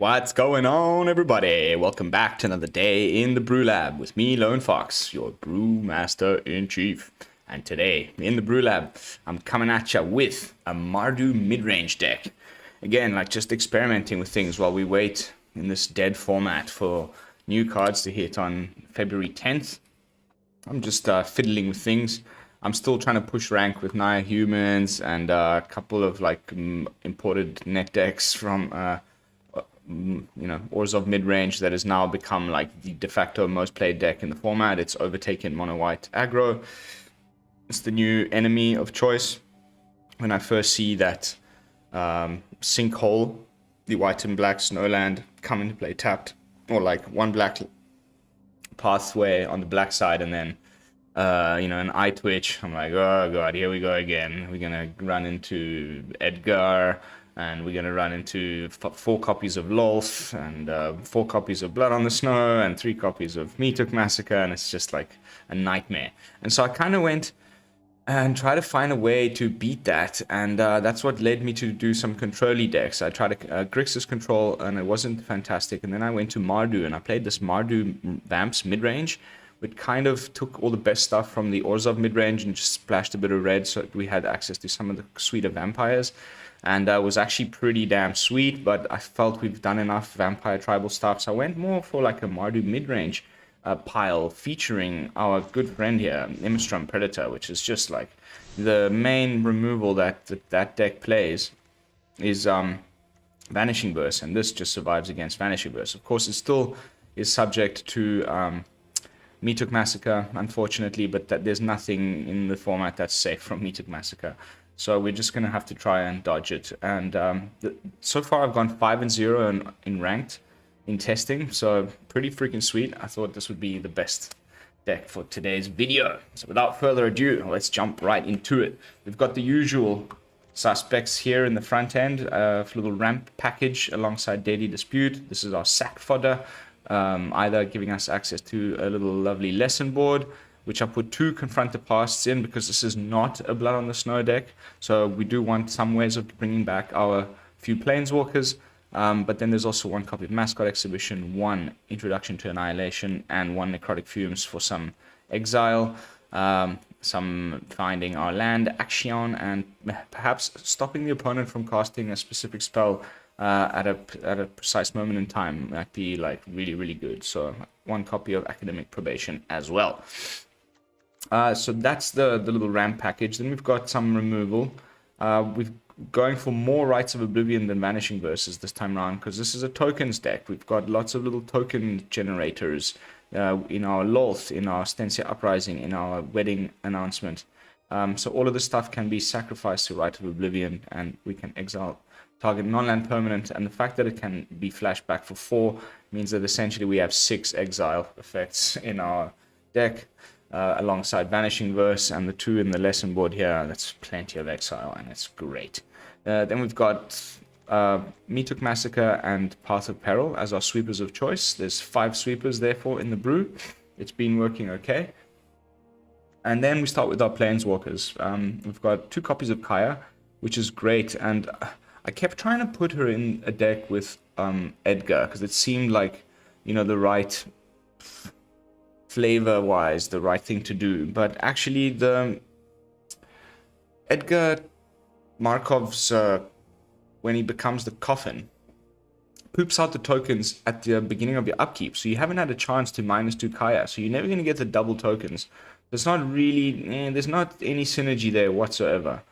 What's going on, everybody? Welcome back to another day in the BrewLab with me, Lone Fox, your Brewmaster-in-Chief. And today, in the BrewLab, I'm coming at you with a Mardu mid-range deck. Again, like just experimenting with things while we wait in this dead format for new cards to hit on February 10th. I'm just fiddling with things. I'm still trying to push rank with Naya Humans and a couple of like imported net decks from Orzhov mid-range that has now become like the de facto most played deck in the format. It's overtaken mono white aggro. It's the new enemy of choice. When I first see that Sinkhole, the white and black Snowland, come into play tapped, or like one black Pathway on the black side, and then an Eyetwitch, I'm like, oh god, here we go again. We're gonna run into Edgar, and we're going to run into 4 copies of Lolth, and 4 copies of Blood on the Snow, and 3 copies of Meathook Massacre, and it's just like a nightmare. And so I kind of went and tried to find a way to beat that, and that's what led me to do some control-y decks. I tried Grixis Control, and it wasn't fantastic, and then I went to Mardu, and I played this Mardu Vamps mid-range, which kind of took all the best stuff from the Orzhov mid-range and just splashed a bit of red so we had access to some of the sweeter vampires. And was actually pretty damn sweet, but I felt we've done enough vampire tribal stuff, so I went more for like a Mardu mid-range pile featuring our good friend here, Immerstrum Predator, which is just like the main removal that deck plays is Vanishing Verse, and this just survives against Vanishing Verse. Of course, it still is subject to Meathook Massacre, unfortunately, but there's nothing in the format that's safe from Meathook Massacre. So we're just going to have to try and dodge it. And so far I've gone 5-0 in ranked in testing. So pretty freaking sweet. I thought this would be the best deck for today's video. So without further ado, let's jump right into it. We've got the usual suspects here in the front end. A little ramp package alongside Daily Dispute. This is our sack fodder. Either giving us access to a little lovely lesson board, which I put 2 Confront the Pasts in because this is not a Blood on the Snow deck. So we do want some ways of bringing back our few Planeswalkers. But then there's also 1 copy of Mascot Exhibition, 1 Introduction to Annihilation, and 1 Necrotic Fumes for some exile, some finding our land action, and perhaps stopping the opponent from casting a specific spell at a precise moment in time might be like really, really good. So 1 copy of Academic Probation as well. So that's the little ramp package. Then we've got some removal. We're going for more Rites of Oblivion than Vanishing Verses this time around because this is a tokens deck. We've got lots of little token generators in our Lolth, in our Stensia Uprising, in our Wedding Announcement. So all of this stuff can be sacrificed to Rite of Oblivion, and we can exile target non-land permanent. And the fact that it can be flashed back for 4 means that essentially we have 6 exile effects in our deck. Alongside Vanishing Verse and the 2 in the lesson board here. That's plenty of exile, and it's great. Then we've got Meathook Massacre and Path of Peril as our sweepers of choice. There's 5 sweepers, therefore, in the brew. It's been working okay. And then we start with our Planeswalkers. We've got 2 copies of Kaya, which is great. And I kept trying to put her in a deck with Edgar, because it seemed like, the right flavor-wise, the right thing to do. But actually, the Edgar Markov's, when he becomes the coffin, poops out the tokens at the beginning of your upkeep. So you haven't had a chance to -2 Kaya. So you're never going to get the double tokens. There's not really, there's not any synergy there whatsoever.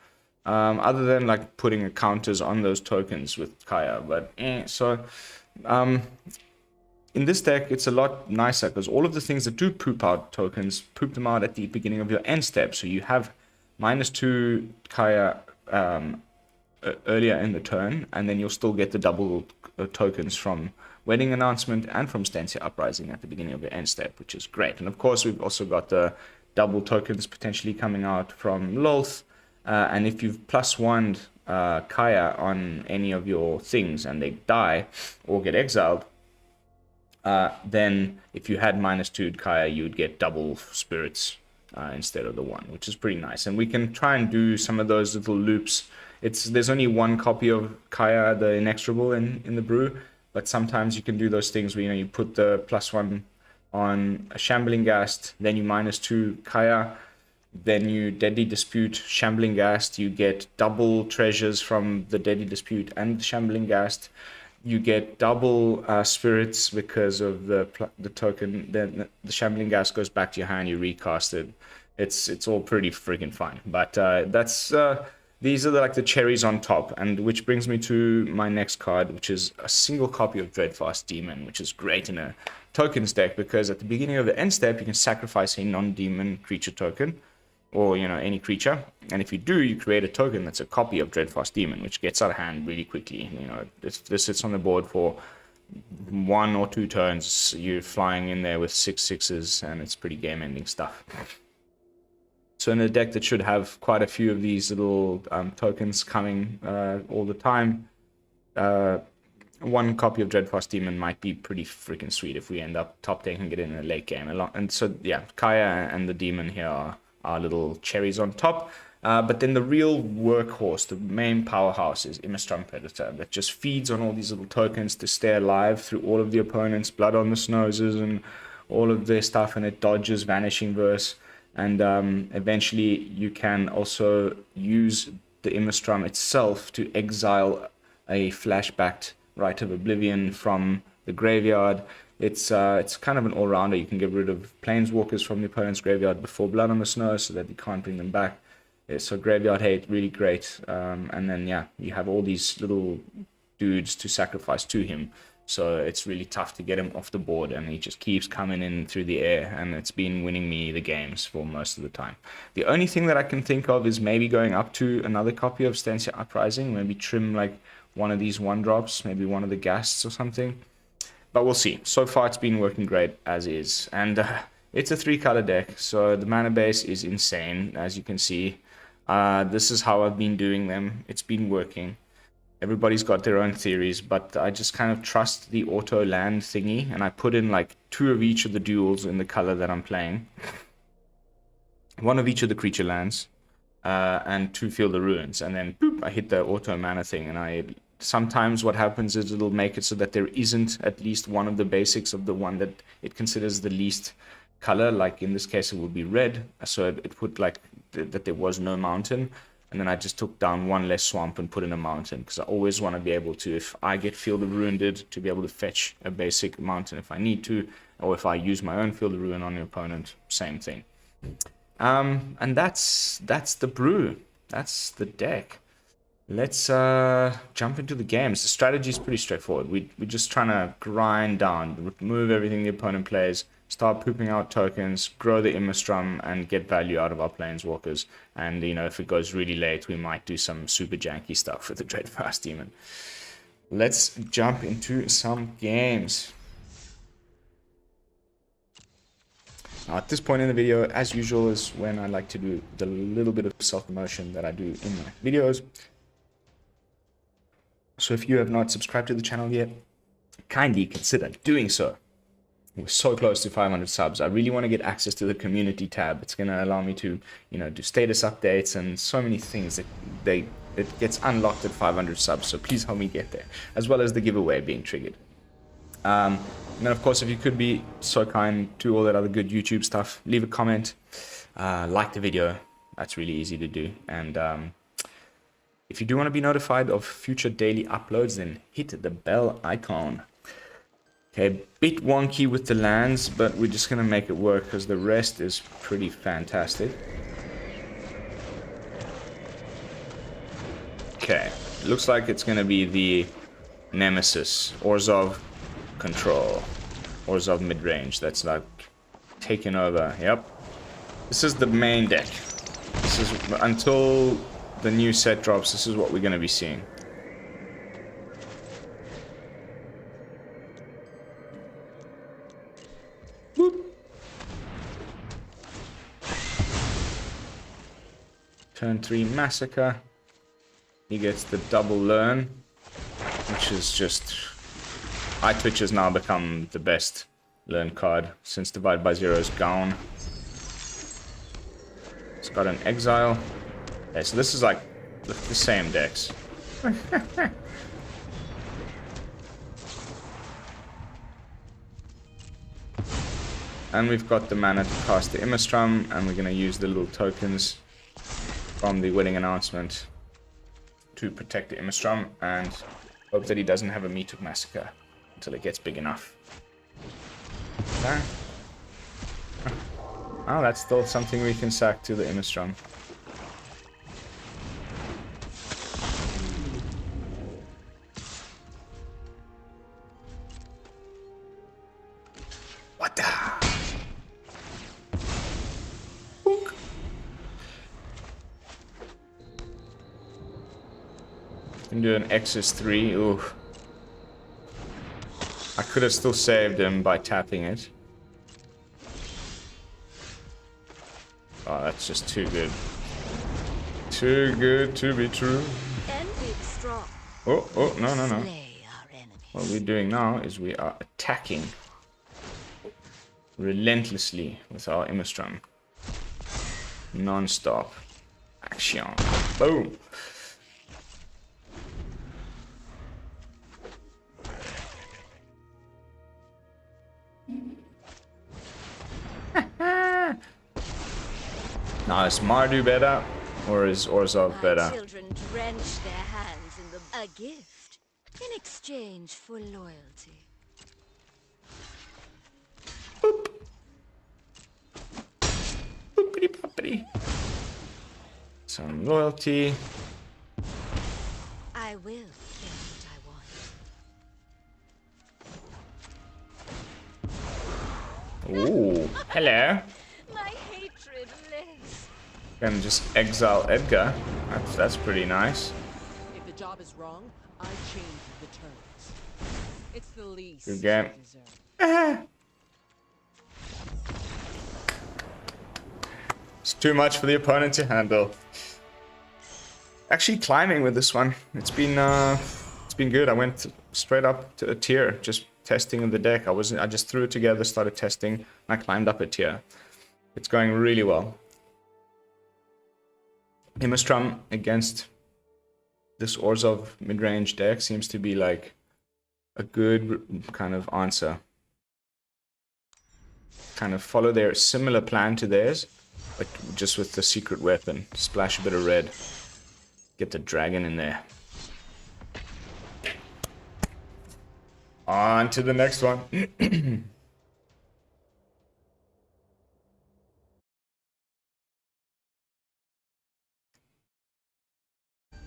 Other than like putting counters on those tokens with Kaya. But, in this deck, it's a lot nicer because all of the things that do poop out tokens, poop them out at the beginning of your end step. So you have -2 Kaya earlier in the turn, and then you'll still get the double tokens from Wedding Announcement and from Stensia Uprising at the beginning of your end step, which is great. And of course, we've also got the double tokens potentially coming out from Lolth. And if you've +1'd Kaya on any of your things and they die or get exiled, then if you had -2 Kaya, you would get double spirits instead of the 1, which is pretty nice. And we can try and do some of those little loops. There's only 1 copy of Kaya the Inexorable in the brew, but sometimes you can do those things where, you know, you put the +1 on a Shambling Ghast, then you -2 Kaya, then you Deadly Dispute, Shambling Ghast, you get double treasures from the Deadly Dispute and the Shambling Ghast. You get double spirits because of the token. Then the Shambling Ghast goes back to your hand, you recast it. It's all pretty freaking fun. But these are like the cherries on top, and which brings me to my next card, which is a single copy of Dreadfeast Demon, which is great in a tokens deck because at the beginning of the end step you can sacrifice a non-demon creature token, or, you know, any creature, and if you do, you create a token that's a copy of Dreadfeast Demon, which gets out of hand really quickly. You know, this sits on the board for 1 or 2 turns. You're flying in there with 6/6s, and it's pretty game-ending stuff. So in a deck that should have quite a few of these little tokens coming all the time, one copy of Dreadfeast Demon might be pretty freaking sweet if we end up top decking it in a late game. And so yeah, Kaya and the Demon here are little cherries on top. But then the real workhorse, the main powerhouse, is Immerstrum Predator, that just feeds on all these little tokens to stay alive through all of the opponents' blood on the noses and all of their stuff, and it dodges Vanishing Verse. And eventually you can also use the Immerstrum itself to exile a flashbacked Rite of Oblivion from the graveyard. It's kind of an all-rounder. You can get rid of planeswalkers from the opponent's graveyard before blood on the snow so that you can't bring them back. So graveyard hate, really great. And then, yeah, you have all these little dudes to sacrifice to him. So it's really tough to get him off the board, and he just keeps coming in through the air, and it's been winning me the games for most of the time. The only thing that I can think of is maybe going up to another copy of Stensia Uprising, maybe trim like one of these 1-drops, maybe one of the Ghasts or something. But we'll see. So far, it's been working great as is. And it's a 3-color deck, so the mana base is insane, as you can see. This is how I've been doing them. It's been working. Everybody's got their own theories, but I just kind of trust the auto land thingy, and I put in like 2 of each of the duels in the color that I'm playing. 1 of each of the creature lands, and 2 Field of Ruins, and then boop, I hit the auto mana thing, and sometimes what happens is it'll make it so that there isn't at least one of the basics of the one that it considers the least color. Like in this case, it would be red. So it put like that there was no mountain. And then I just took down 1 less swamp and put in a mountain. Because I always want to be able to, if I get Field of Ruined, to be able to fetch a basic mountain if I need to. Or if I use my own Field of Ruin on the opponent, same thing. And that's the brew. That's the deck. Let's jump into the games. The strategy is pretty straightforward. We're just trying to grind down, remove everything the opponent plays, start pooping out tokens, grow the Immerstrum, and get value out of our planeswalkers. And, you know, if it goes really late, we might do some super janky stuff with the Dreadfeast Demon. Let's jump into some games. Now, at this point in the video, as usual, is when I like to do the little bit of self-promotion that I do in my videos. So if you have not subscribed to the channel yet, kindly consider doing so. We're so close to 500 subs. I really want to get access to the community tab. It's going to allow me to, you know, do status updates and so many things that it gets unlocked at 500 subs. So please help me get there, as well as the giveaway being triggered. And then, of course, if you could be so kind to all that other good YouTube stuff, leave a comment, like the video. That's really easy to do. And if you do want to be notified of future daily uploads, then hit the bell icon. Okay, bit wonky with the lands, but we're just going to make it work because the rest is pretty fantastic. Okay, looks like it's going to be the Nemesis, Orzhov Control, Orzhov midrange. That's like taking over. Yep. This is the main deck. This is until the new set drops. This is what we're going to be seeing. Turn 3 Massacre. He gets the double learn, which is just... Eyetwitch has now become the best learn card since Divide by Zero is gone. It's got an exile. Okay, so this is like the same decks. And we've got the mana to cast the Immerstrum, and we're going to use the little tokens from the wedding announcement to protect the Immerstrum and hope that he doesn't have a Meathook Massacre until it gets big enough. Okay. Oh, that's still something we can sack to the Immerstrum. What the? Book. Can do an X's 3. Ooh. I could have still saved him by tapping it. Oh, that's just too good. Too good to be true. Oh, oh, no, no, no. What we're doing now is we are attacking relentlessly with our Immerstrum. Non-stop. Action. Boom. Now, is Mardu better, or is Orzhov better? Children drench their hands in a gift in exchange for loyalty. Boop. Boopity boppity. Some loyalty. I will get what I want. Ooh, hello. My hatred lives. Can just exile Edgar. That's pretty nice. If the job is wrong, I change the terms. It's the least Good game. I deserve. It's too much for the opponent to handle. Actually, climbing with this one. It's been good. I went straight up to a tier, just testing the deck. I just threw it together, started testing, and I climbed up a tier. It's going really well. Immerstrum against this Orzhov mid-range deck seems to be like a good kind of answer. Kind of follow their similar plan to theirs, but just with the secret weapon. Splash a bit of red. Get the dragon in there. On to the next one.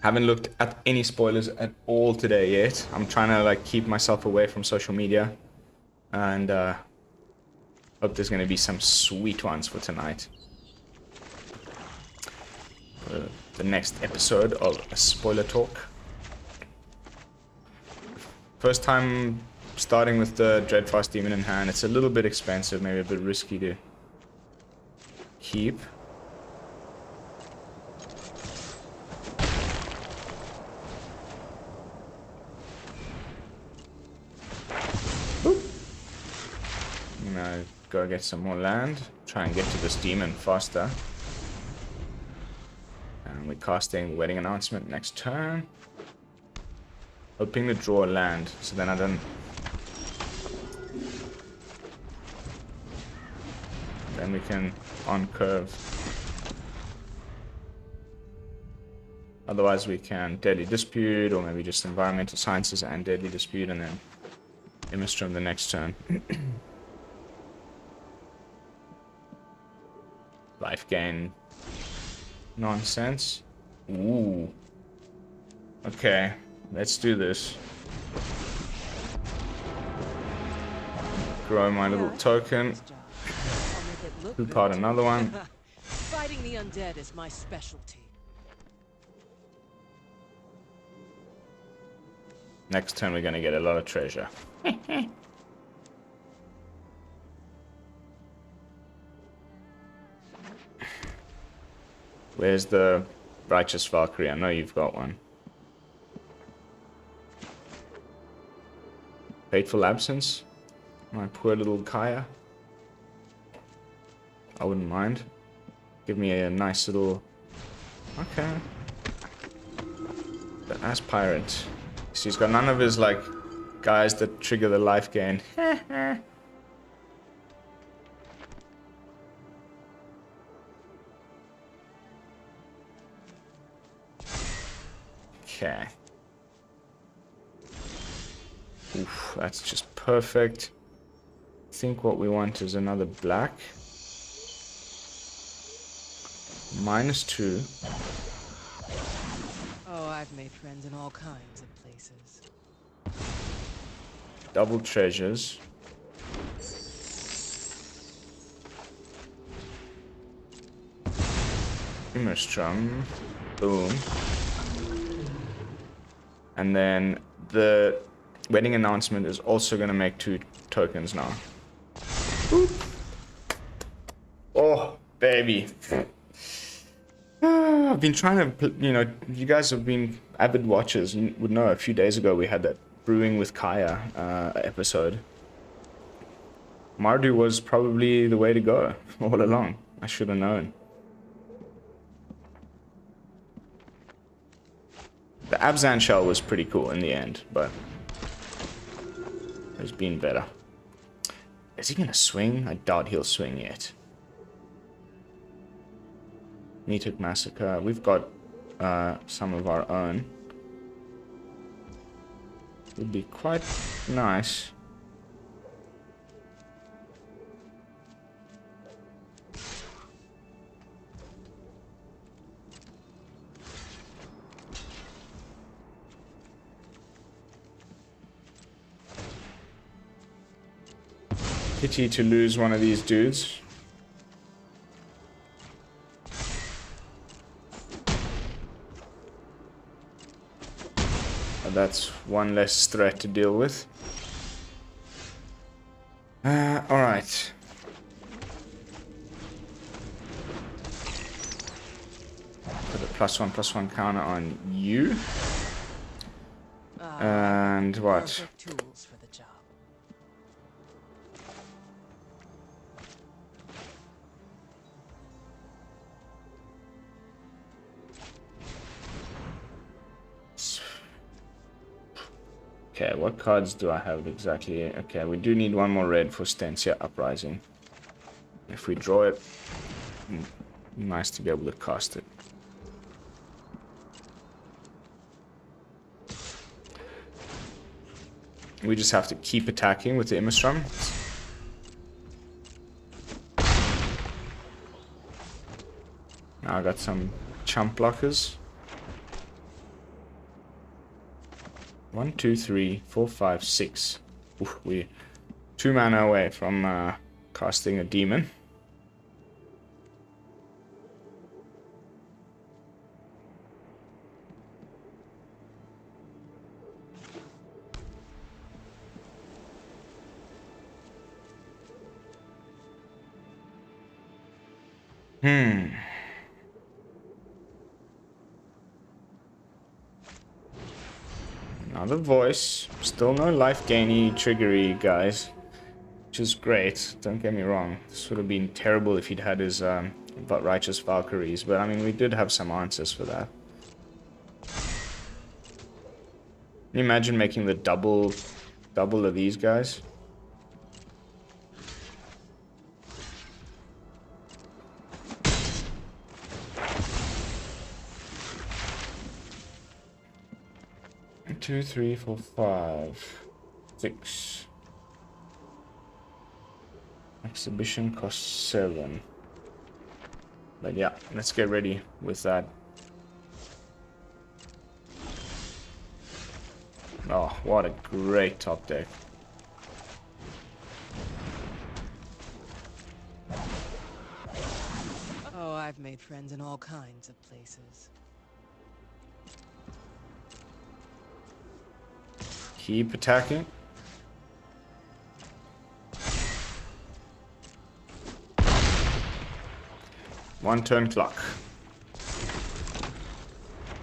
Haven't looked at any spoilers at all today yet. I'm trying to like keep myself away from social media, and hope there's gonna be some sweet ones for tonight. For the next episode of a spoiler talk. First time starting with the Dreadfeast Demon in hand. It's a little bit expensive, maybe a bit risky to keep. I'm gonna go get some more land, try and get to this demon faster. And we're casting Wedding Announcement next turn. Hoping to draw a land, so then I don't... Then we can on-curve. Otherwise we can Deadly Dispute, or maybe just Environmental Sciences and Deadly Dispute, and then Immerstrum the next turn. Life gain. Nonsense. Ooh. Okay, let's do this. Grow my little token. Poop out another one. Fighting the undead is my specialty. Next turn we're gonna get a lot of treasure. Where's the Righteous Valkyrie? I know you've got one. Fateful Absence? My poor little Kaya. I wouldn't mind. Give me a nice little... Okay. The Aspirant. So he's got none of his, like, guys that trigger the life gain. Okay. Oof, that's just perfect. I think what we want is another black. -2. Oh, I've made friends in all kinds of places. Double treasures. Immerstrum. Boom. And then the wedding announcement is also going to make 2 tokens now. Boop. Oh, baby. I've been trying to, you know, you guys have been avid watchers. You would know a few days ago we had that Brewing with Kaya episode. Mardu was probably the way to go all along. I should have known. The Abzan shell was pretty cool in the end, but there's been better. Is he gonna swing? I doubt he'll swing yet. Meathook Massacre. We've got some of our own. Would be quite nice. Pity to lose one of these dudes. But that's one less threat to deal with. Alright. Put a +1/+1 counter on you. And what? Perfect tools for the job. Okay, what cards do I have exactly? Okay, we do need one more red for Stensia Uprising. If we draw it, nice to be able to cast it. We just have to keep attacking with the Immerstrum. Now I got some chump blockers. 1, 2, 3, 4, 5, 6. Oof, we're 2 mana away from casting a demon. Another voice. Still no life gainy, triggery guys. Which is great, don't get me wrong. This would have been terrible if he'd had his righteous Valkyries, but I mean we did have some answers for that. Can you imagine making the double of these guys? Two, 3, 4, 5, 6. Exhibition costs 7. But yeah, let's get ready with that. Oh, what a great top deck. Oh, I've made friends in all kinds of places. Keep attacking. One turn clock.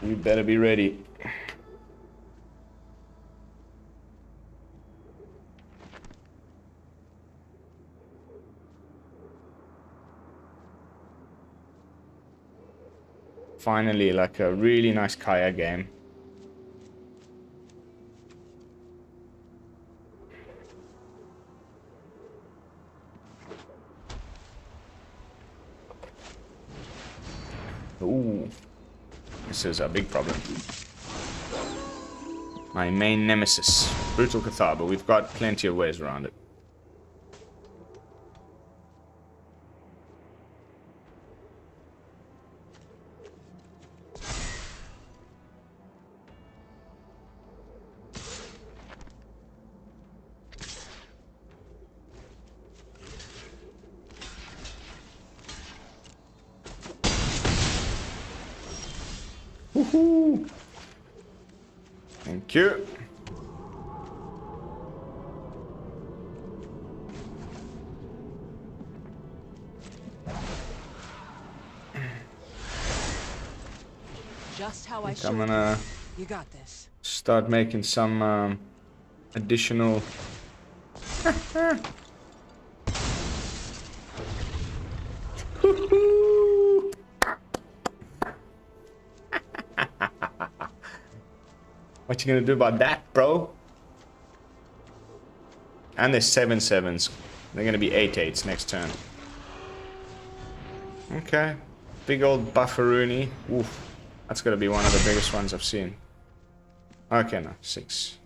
You better be ready. Finally, like a really nice Kaya game. Ooh, this is a big problem. My main nemesis. Brutal Cathar, but we've got plenty of ways around it. Woohoo! Thank you. Just how I I'm should. gonna You got this. start making some additional. Woohoo! What you gonna do about that, bro? And there's 7/7s. They're gonna be 8/8s next turn. Okay. Big old bufferoonie. Oof. That's gonna be one of the biggest ones I've seen. Okay, no. 6.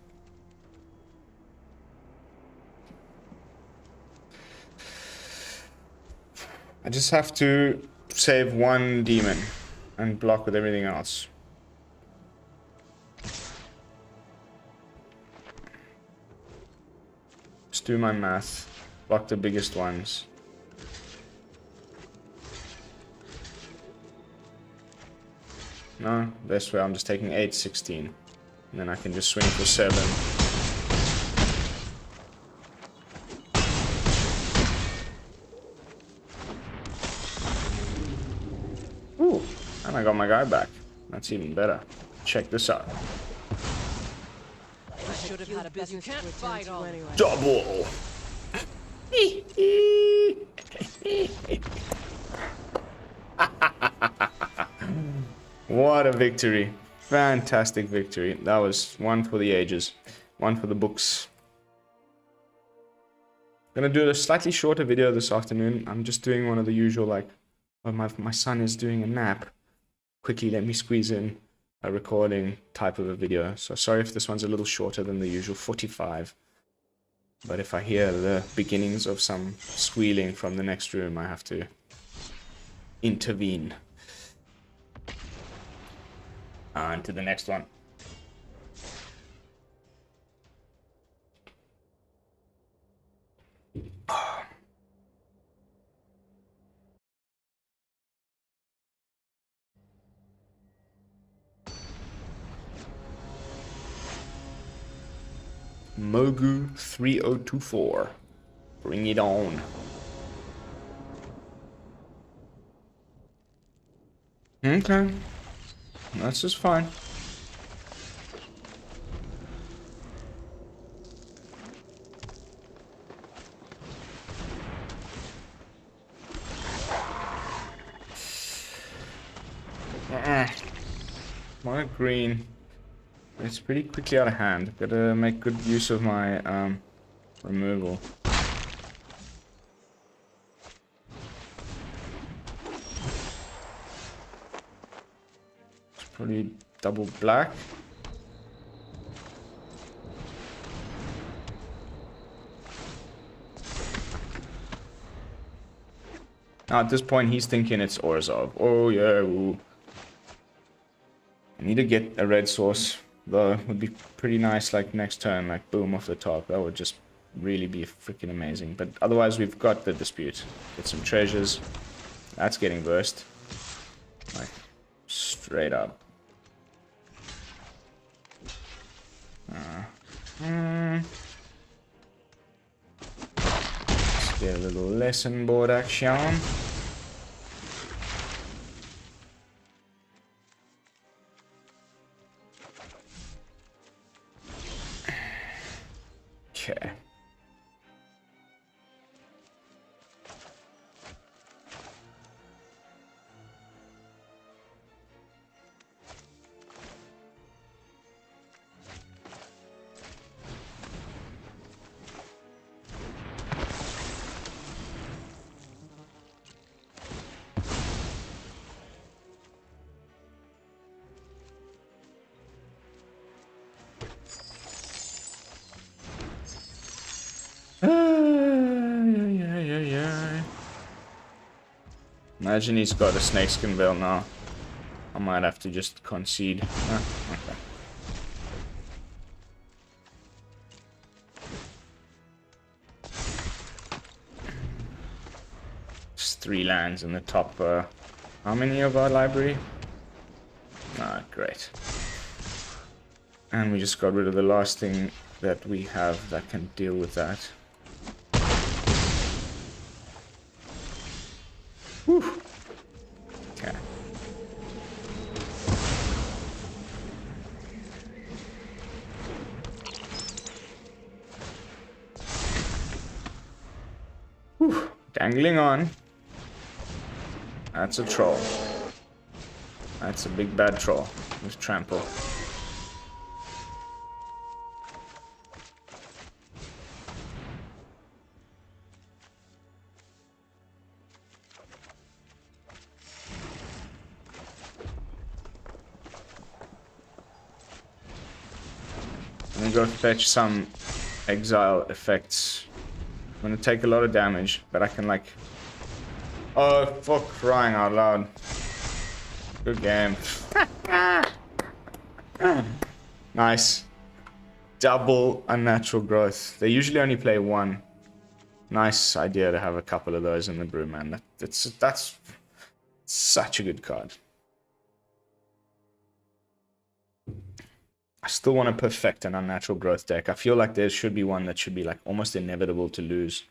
I just have to save one demon and block with everything else. Just do my math. Block the biggest ones. No, this way I'm just taking 8, 16. And then I can just swing for 7. Ooh, and I got my guy back. That's even better. Check this out. I should have had a business to return to anyway. Double! What a victory. Fantastic victory. That was one for the ages. One for the books. Gonna do a slightly shorter video this afternoon. I'm just doing one of the usual, like, when my son is doing a nap. Quickly let me squeeze in a recording type of a video. So sorry if this one's a little shorter than the usual 45. But if I hear the beginnings of some squealing from the next room, I have to intervene. On to the next one. Mogu 3024. Bring it on. Okay. That's just fine. My green. It's pretty quickly out of hand. Gotta make good use of my removal. It's probably double black. Now at this point he's thinking it's Orzhov. Oh yeah, ooh. I need to get a red source, though. Would be pretty nice, like next turn, like boom off the top. That would just really be freaking amazing. But otherwise, we've got the dispute. Get some treasures. That's getting versed. Like straight up. Let's get a little lesson board action. Okay. Imagine he's got a snakeskin veil now. I might have to just concede. Okay. Just 3 lands in the top. How many of our library? Ah, great. And we just got rid of the last thing that we have that can deal with that. Whew. Okay. Whew. Dangling on. That's a troll. That's a big bad troll with trample. I'm gonna go fetch some exile effects. I'm gonna take a lot of damage, but I can like... Oh, for crying out loud. Good game. Nice. Double unnatural growth. They usually only play 1. Nice idea to have a couple of those in the brew, man. That's such a good card. I still want to perfect an unnatural growth deck. I feel like there should be one that should be like almost inevitable to lose.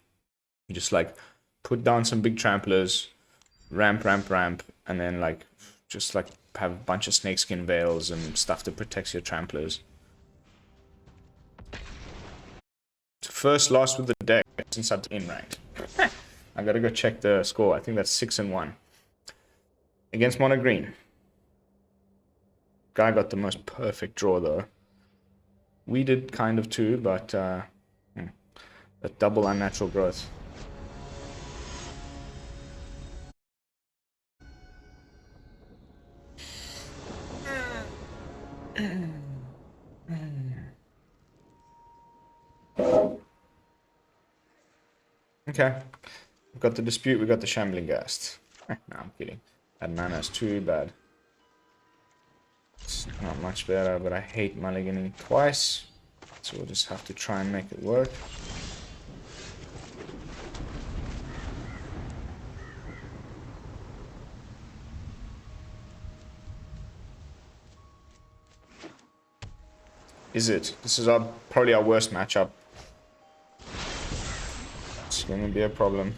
You just like put down some big tramplers, ramp, and then like just like have a bunch of snakeskin veils and stuff that protects your tramplers. First loss with the deck since I'm in ranked. I gotta go check the score. I think that's 6-1 against mono green. Guy got the most perfect draw though. We did kind of too, but that double unnatural growth. Okay, we've got the dispute, we got the Shambling Ghast. No, I'm kidding. That mana is too bad. It's not much better, but I hate mulliganing twice. So we'll just have to try and make it work. Is it? This is probably our worst matchup. It's going to be a problem.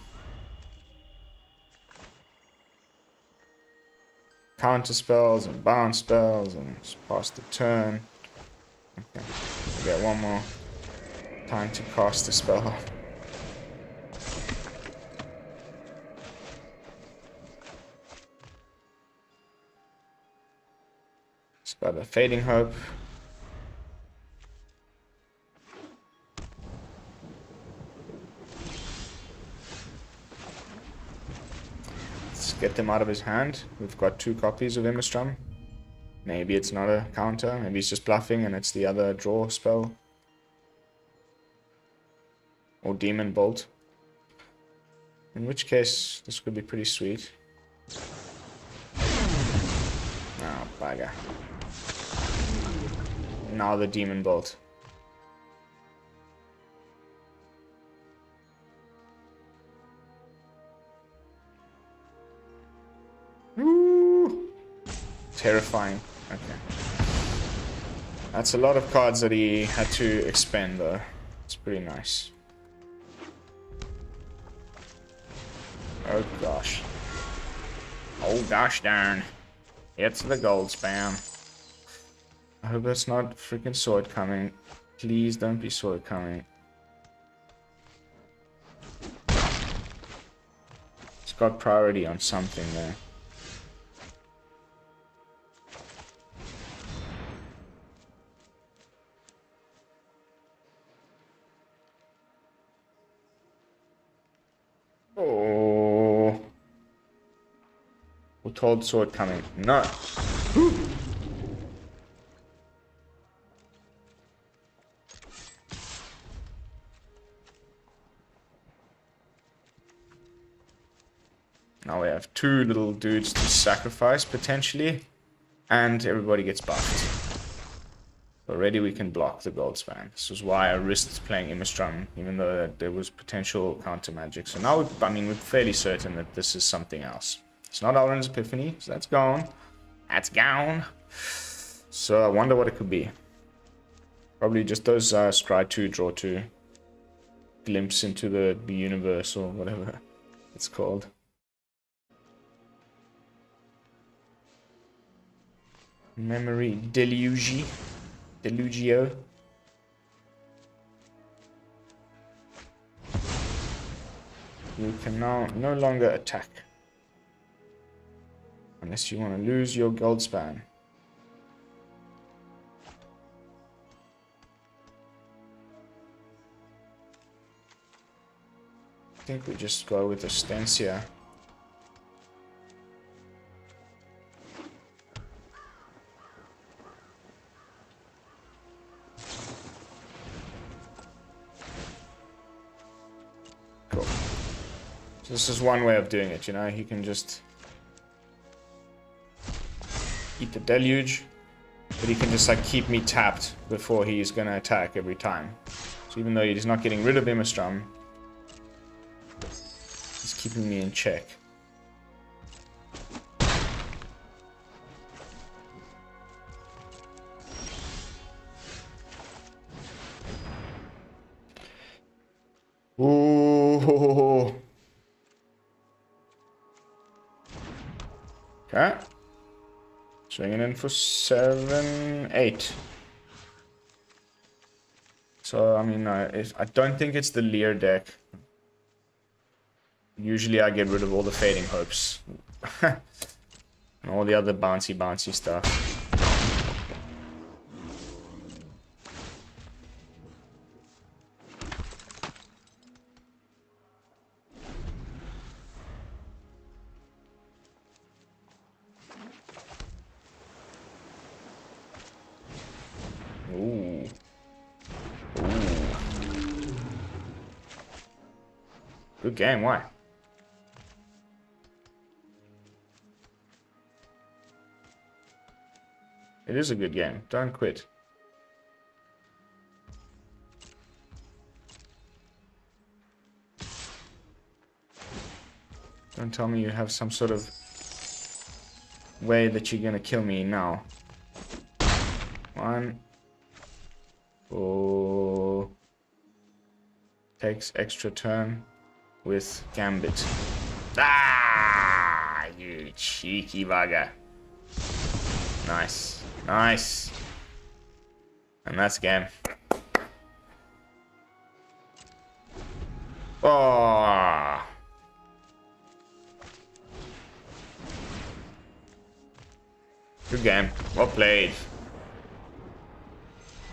Counter spells and bounce spells and just pass the turn. Okay, we get one more time to cast the spell. It's got a Fading Hope. Let's get them out of his hand. We've got 2 copies of Immerstrum. Maybe it's not a counter, maybe he's just bluffing and it's the other draw spell. Or Demon Bolt. In which case, this could be pretty sweet. Oh, bugger. Now the Demon Bolt. Woo! Terrifying. Okay. That's a lot of cards that he had to expend though. It's pretty nice. Oh gosh. Oh gosh darn. It's the gold spam. I hope that's not freaking sword coming. Please don't be sword coming. It's got priority on something there. Oh. We're told sword coming. No. Now we have 2 little dudes to sacrifice, potentially. And everybody gets buffed. Already we can block the gold span. This is why I risked playing Immerstrum, even though there was potential counter magic. So now, I mean, we're fairly certain that this is something else. It's not Alrund's Epiphany, so that's gone. That's gone. So I wonder what it could be. Probably just those scry 2, draw 2. Glimpse into the universe or whatever it's called. Memory Delugio. You can now no longer attack. Unless you want to lose your gold span. I think we just go with the Stensia. Cool. So this is one way of doing it, you know, he can just eat the deluge, but he can just like keep me tapped before he's gonna attack every time. So even though he's not getting rid of Immerstrum, he's keeping me in check. Ooh. Okay. Swinging in for 7, 8. So, I mean, I don't think it's the Lear deck. Usually I get rid of all the Fading Hopes. And all the other bouncy stuff. Ooh. Ooh. Good game, why? It is a good game. Don't quit. Don't tell me you have some sort of way that you're gonna kill me now. 1. Oh. Takes extra turn with Gambit. Ah! You cheeky bugger. Nice. Nice. And that's game. Oh. Good game. Well played.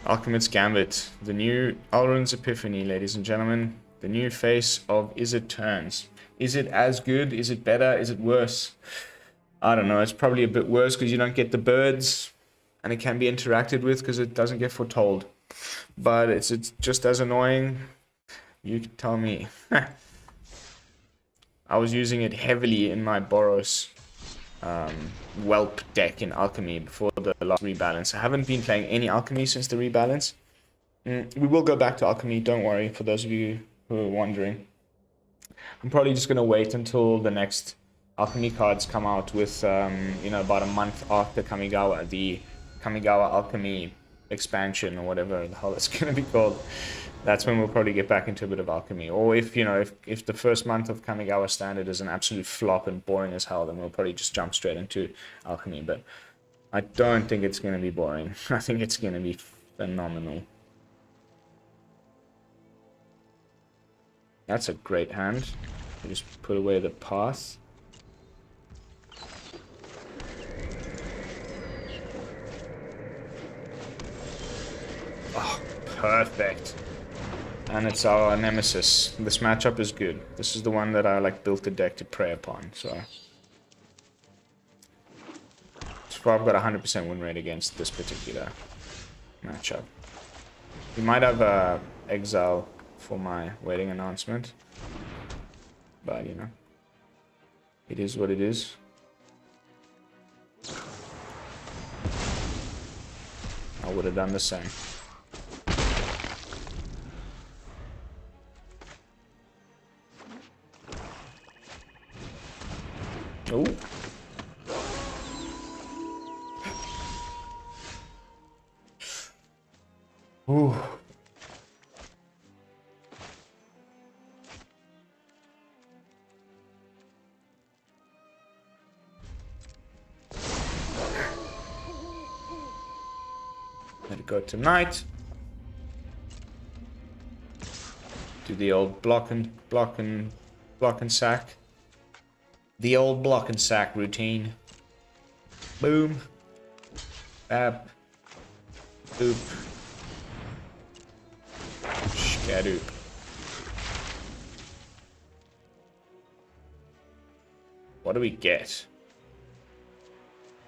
Alchemist's Gambit. The new Alrund's Epiphany, ladies and gentlemen. The new face of Is It Turns. Is it as good? Is it better? Is it worse? I don't know. It's probably a bit worse because you don't get the birds. And it can be interacted with because it doesn't get foretold. But it's just as annoying. You can tell me. I was using it heavily in my Boros Whelp deck in Alchemy before the last rebalance. I haven't been playing any Alchemy since the rebalance. We will go back to Alchemy, don't worry, for those of you who are wondering. I'm probably just going to wait until the next Alchemy cards come out with, you know, about a month after Kamigawa, the Kamigawa Alchemy expansion or whatever the hell it's going to be called. That's when we'll probably get back into a bit of Alchemy. Or if, you know, if the first month of Kamigawa Standard is an absolute flop and boring as hell, then we'll probably just jump straight into Alchemy. But I don't think it's going to be boring. I think it's going to be phenomenal. That's a great hand. You just put away the Path. Oh, perfect. And it's our nemesis. This matchup is good. This is the one that I like built the deck to prey upon. So I've got a 100% win rate against this particular matchup. We might have exile for my waiting announcement, but you know, It is what it is. I would have done the same. Oh. Ooh. Let it go tonight. Do the old block and sack. The old block and sack routine. Boom. Bap. Boop. Skadoop. What do we get?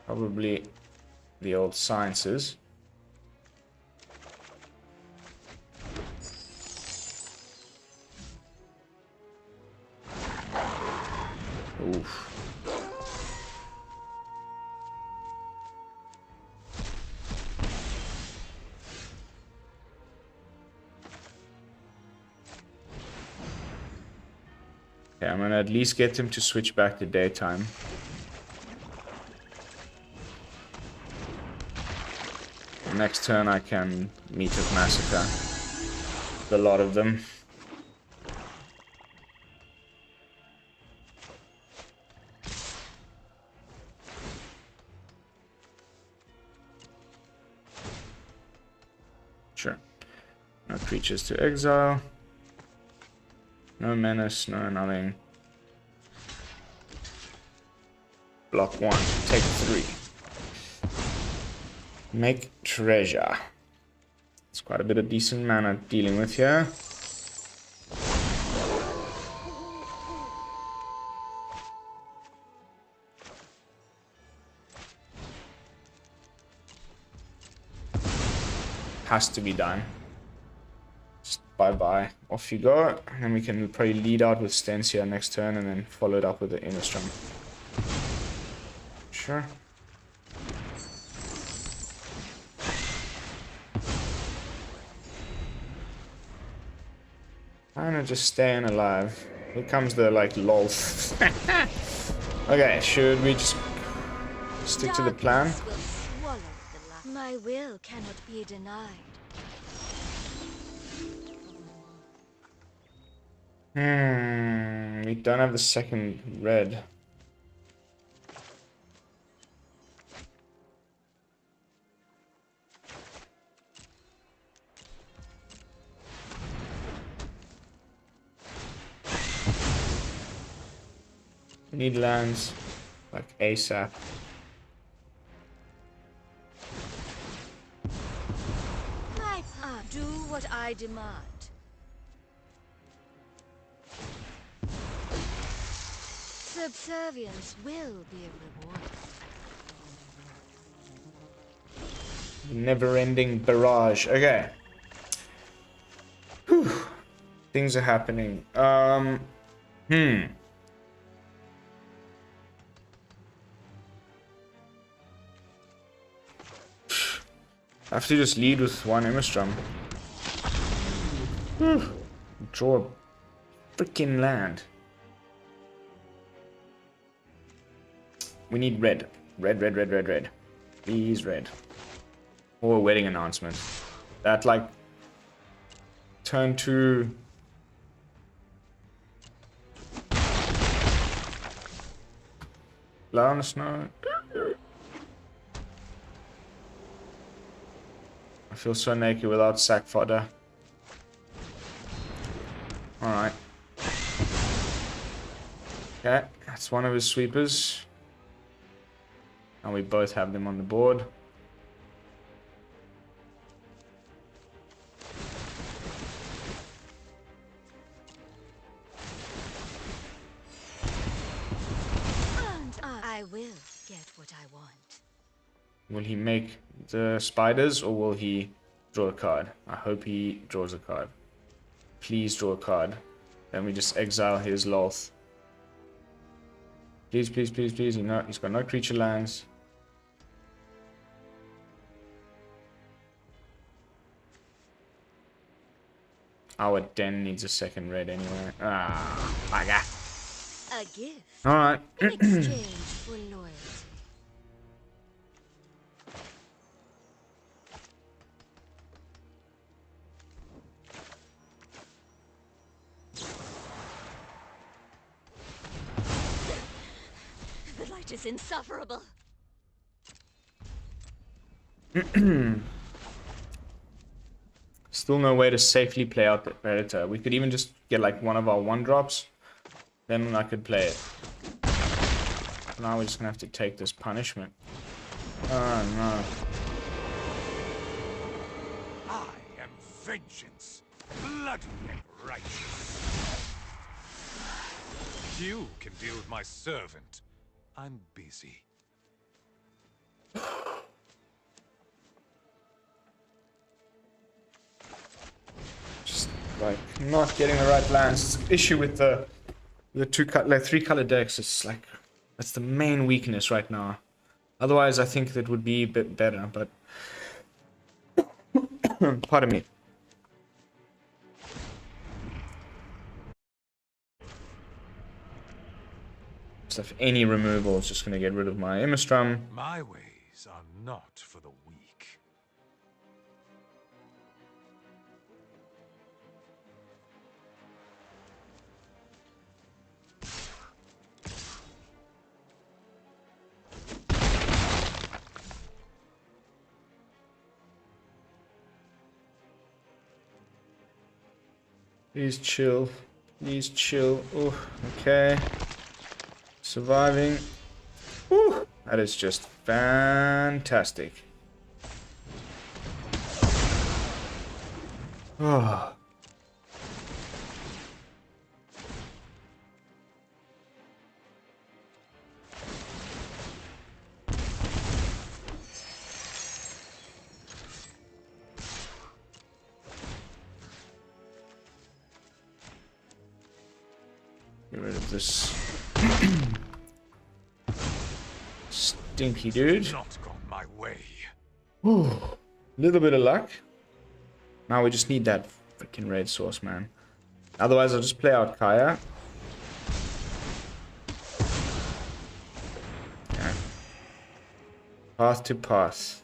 Probably the old sciences. Oof. Okay, I'm gonna at least get him to switch back to daytime. Next turn I can Meathook Massacre a lot of them. Sure. No creatures to exile. No menace, no nothing. Block 1, take 3. Make treasure. It's quite a bit of decent mana dealing with here. Has to be done. Just bye-bye. Off you go. And then we can probably lead out with Stensia next turn and then follow it up with the Immerstrum. Sure. Kinda just staying alive. Here comes the, like, Lolth. Okay, should we just stick to the plan? Darkness will swallow the light. My will cannot be denied. We don't have the second red. We need lands like ASAP. My path. Do what I demand. Subservience will be a reward. Never-ending barrage. Okay. Whew. Things are happening. I have to just lead with one Immerstrum. Draw a freaking land. We need red. Red. Please, red. Or a wedding announcement. That, like, turn 2. Blood on the snow. I feel so naked without sack fodder. Alright. Okay, that's one of his sweepers. And we both have them on the board. And I will get what I want. Will he make the spiders or will he draw a card? I hope he draws a card. Please draw a card. Then we just exile his Lolth. Please, please, please, please. You know, he's got no creature lands. Our den needs a second red anyway. Ah, bugger. A gift Alright. in exchange for loyalty. The light is insufferable. Still no way to safely play out the Predator. We could even just get like one of our 1-drops. Then I could play it. Now we're just gonna have to take this punishment. Oh no. I am vengeance, bloody and righteous. You can deal with my servant. I'm busy. Just like not getting the right lands. It's an issue with the 3-color decks. It's like that's the main weakness right now. Otherwise, I think that would be a bit better. But pardon me. So if any removal is just gonna get rid of my Immerstrum. My ways are not for the weak. Please chill. Please chill. Oh, okay. Surviving. Whew, that is just fantastic. Oh. Get rid of this stinky dude. Not gone my way. Whew. Little bit of luck. Now we just need that freaking red source, man. Otherwise, I'll just play out Kaya. Okay. Path to path.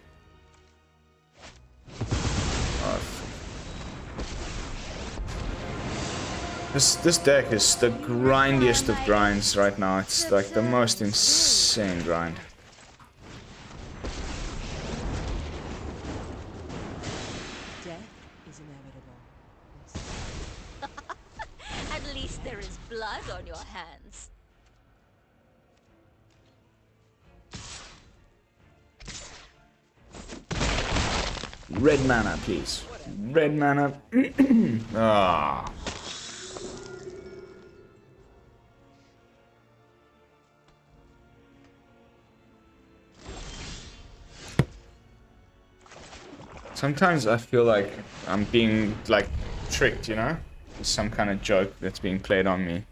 This deck is the grindiest of grinds right now. It's like the most insane grind. Death is inevitable. At least there is blood on your hands. Red mana, please. Red mana. Ah. Sometimes I feel like I'm being, like, tricked, you know? It's some kind of joke that's being played on me.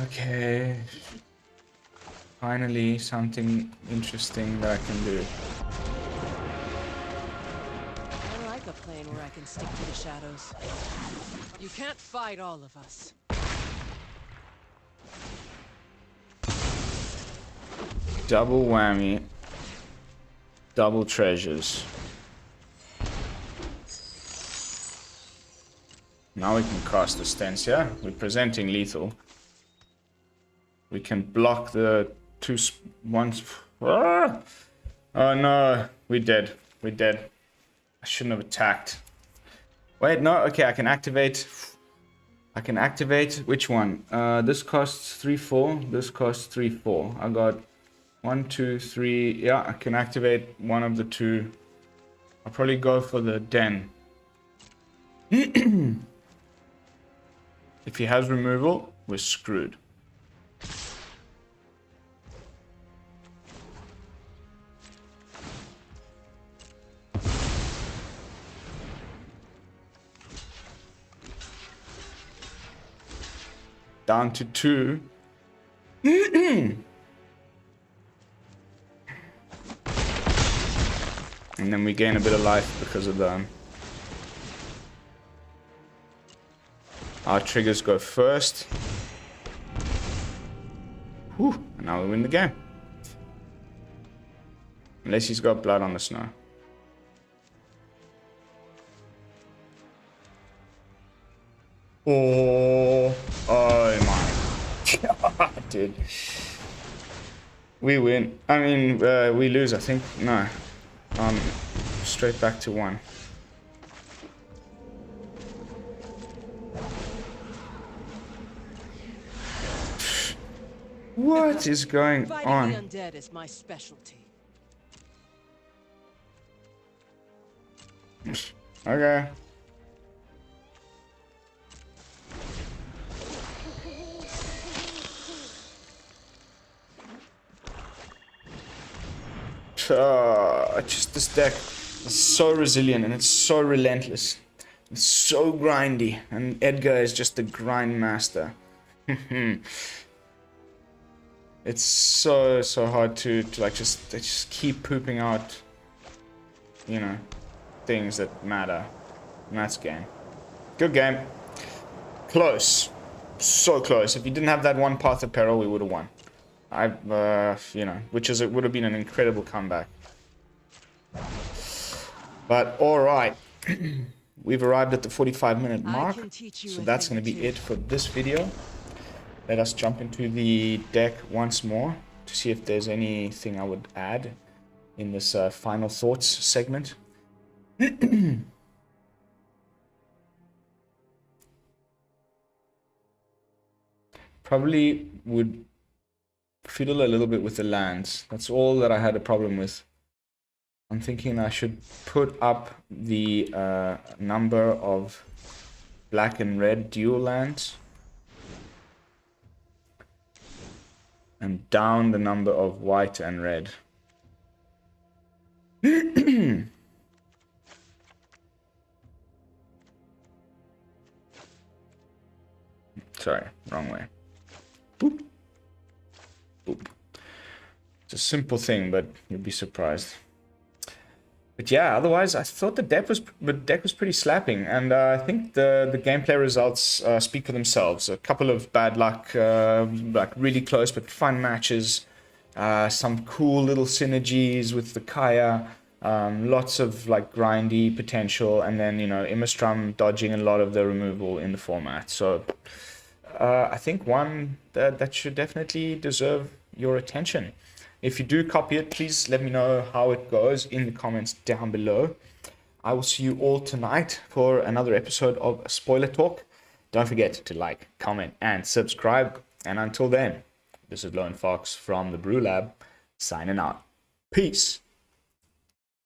Okay. Finally, something interesting that I can do. I like a plane where I can stick to the shadows. You can't fight all of us. Double whammy. Double treasures. Now we can cast the Stensia. We're presenting lethal. We can block the ones. Ah! Oh no, we're dead. We're dead. I shouldn't have attacked. Wait, no. Okay, I can activate. I can activate. Which one? This costs 3/4. This costs 3/4. I got 1, 2, 3. Yeah, I can activate one of the two. I'll probably go for the den. If he has removal, we're screwed. Down to 2. And then we gain a bit of life because of them. Our triggers go first. Whew, and now we win the game. Unless he's got blood on the snow. Oh my god, dude. We win. I mean, we lose, I think. No. Straight back to 1. What is going on? Fighting the undead is my specialty. Okay. Just this deck is so resilient and it's so relentless. It's so grindy, and Edgar is just the grind master. It's so hard to like just keep pooping out, you know, things that matter. And that's game. Good game. Close. So close. If you didn't have that one Path of Peril, we would have won. You know, it would have been an incredible comeback. But alright. We've arrived at the 45-minute mark. So that's going to be it for this video. Let us jump into the deck once more to see if there's anything I would add in this final thoughts segment. Probably would fiddle a little bit with the lands. That's all that I had a problem with. I'm thinking I should put up the number of black and red dual lands and down the number of white and red. Sorry, wrong way. Boop. Boop. It's a simple thing, but you'll be surprised. But yeah, otherwise, I thought the deck was pretty slapping, and I think the gameplay results speak for themselves. A couple of bad luck, like really close but fun matches. Some cool little synergies with the Kaya. Lots of like grindy potential, and then, you know, Immerstrum dodging a lot of the removal in the format. So I think one that should definitely deserve your attention. If you do copy it, please let me know how it goes in the comments down below. I will see you all tonight for another episode of Spoiler Talk. Don't forget to like, comment, and subscribe. And until then, this is Lone Fox from the BrewLab, signing out. Peace.